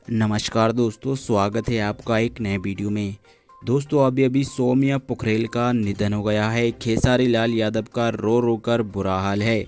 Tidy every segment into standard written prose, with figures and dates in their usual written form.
नमस्कार दोस्तों, स्वागत है आपका एक नए वीडियो में। दोस्तों अभी अभी सौम्या पोखरेल का निधन हो गया है। खेसारी लाल यादव का रो रो कर बुरा हाल है।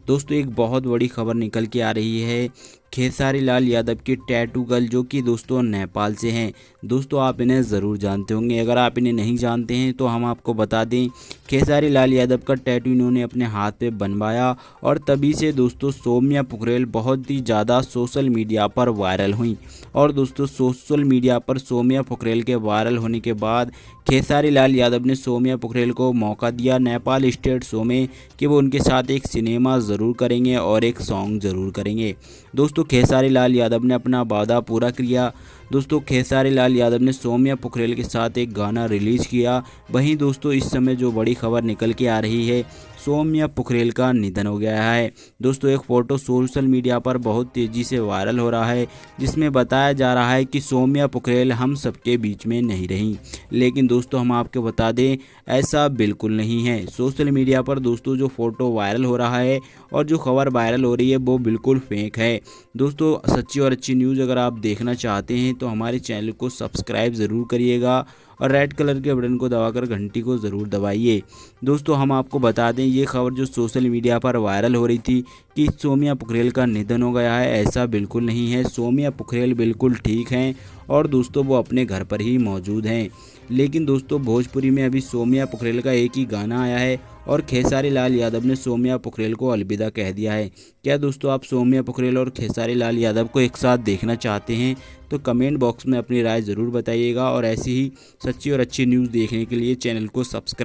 दोस्तों एक बहुत बड़ी खबर निकल के आ रही है। खेसारी लाल यादव के टैटू गर्ल जो कि दोस्तों नेपाल से हैं। दोस्तों आप इन्हें ज़रूर जानते होंगे। अगर आप इन्हें नहीं जानते हैं तो हम आपको बता दें, खेसारी लाल यादव का टैटू इन्होंने अपने हाथ पे बनवाया और तभी से दोस्तों सौम्या पोखरेल बहुत ही ज़्यादा सोशल मीडिया पर वायरल हुई। और दोस्तों सोशल मीडिया पर सौम्या पोखरेल के वायरल होने के बाद खेसारी लाल यादव ने सौम्या पोखरेल को मौका दिया नेपाल स्टेट शो में कि वो उनके साथ एक सिनेमा ज़रूर करेंगे और एक सॉन्ग ज़रूर करेंगे। दोस्तों खेसारी लाल यादव ने अपना वादा पूरा किया। दोस्तों खेसारी लाल यादव ने सौम्या पोखरेल के साथ एक गाना रिलीज़ किया। वहीं दोस्तों इस समय जो बड़ी खबर निकल के आ रही है, सौम्या पोखरेल का निधन हो गया है। दोस्तों एक फ़ोटो सोशल मीडिया पर बहुत तेज़ी से वायरल हो रहा है, जिसमें बताया जा रहा है कि सौम्या पोखरेल हम सबके बीच में नहीं रहीं। लेकिन दोस्तों हम आपको बता दें, ऐसा बिल्कुल नहीं है। सोशल मीडिया पर दोस्तों जो फ़ोटो वायरल हो रहा है और जो खबर वायरल हो रही है वो बिल्कुल फेक है। दोस्तों सच्ची और अच्छी न्यूज़ अगर आप देखना चाहते हैं तो हमारे चैनल को सब्सक्राइब ज़रूर करिएगा और रेड कलर के बटन को दबाकर घंटी को ज़रूर दबाइए। दोस्तों हम आपको बता दें, ये खबर जो सोशल मीडिया पर वायरल हो रही थी कि सौम्या पोखरेल का निधन हो गया है, ऐसा बिल्कुल नहीं है। सौम्या पोखरेल बिल्कुल ठीक हैं और दोस्तों वो अपने घर पर ही मौजूद हैं। लेकिन दोस्तों भोजपुरी में अभी सौम्या पोखरेल का एक ही गाना आया है और खेसारी लाल यादव ने सौम्या पोखरेल को अलविदा कह दिया है। क्या दोस्तों आप सौम्या पोखरेल और खेसारी लाल यादव को एक साथ देखना चाहते हैं? तो कमेंट बॉक्स में अपनी राय ज़रूर बताइएगा और ऐसी ही सच्ची और अच्छी न्यूज़ देखने के लिए चैनल को सब्सक्राइब